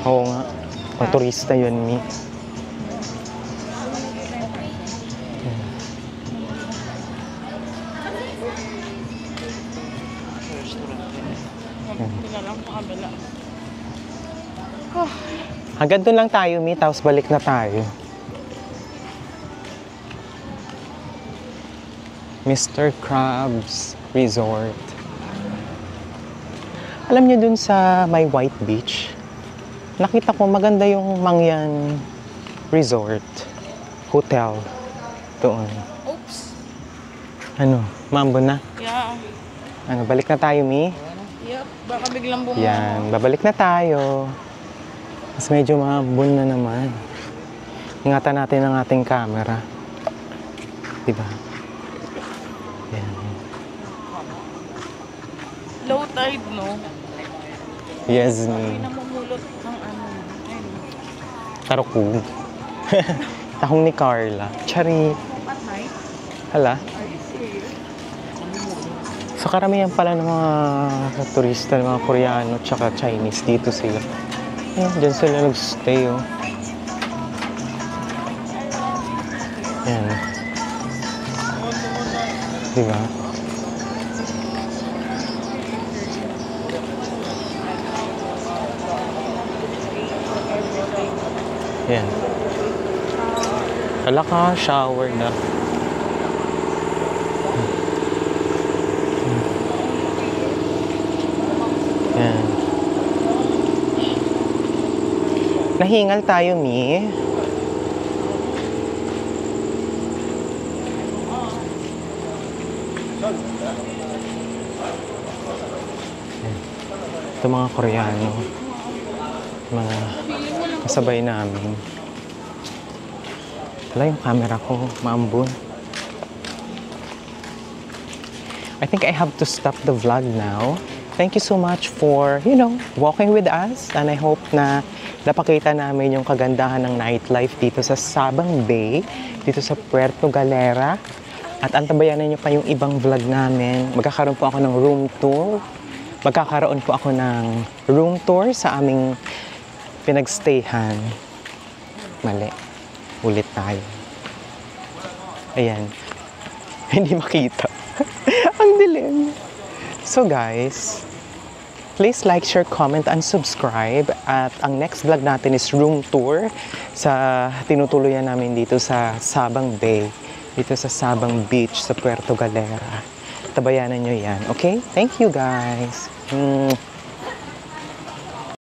Oo nga. Ang turista yun, Mi. Hanggang doon lang tayo, Mi. Tapos balik na tayo. Mr. Krabs Resort. Alam niyo dun sa may White Beach, nakita ko maganda yung Mangyan Resort Hotel doon. Oops. Ano, mambo na? Yeah. Ano, balik na tayo, Mi? Yep. Baka biglang bumuha. Yan, babalik na tayo. Mas medyo mabun na naman. Ingatan natin ang ating camera. Diba? Yan. Low tide, no? Yes, Ay, Mi. namumulot ng ano. Ay, Tarukog. Tahong ni Carla. Chari. at night? Hala. Are you serious? So karamihan pala ng mga turista, ng mga Koreano, tsaka Chinese dito sila. Diyan sila nag-stay, oh. Yan. Diba? Yan. Wala ka, shower na. Yan. Nahingal tayo, Mi. Ito mga Koreano. Mga kasabay namin. Wala yung camera ko, maambun. I think I have to stop the vlog now. Thank you so much for, walking with us. And I hope na napakita namin yung kagandahan ng nightlife dito sa Sabang Bay, dito sa Puerto Galera. At antabayanan nyo pa yung ibang vlog namin. Magkakaroon po ako ng room tour. Magkakaroon po ako ng room tour sa aming pinagstayhan. Mali. Ulit tayo. Ayan. Hindi makita. Ang dilim. So guys, please like, share, comment, and subscribe. At ang next vlog natin is room tour sa tinutuloyan namin dito sa Sabang Bay. Dito sa Sabang Beach sa Puerto Galera. Tabayanan nyo yan. Okay? Thank you guys.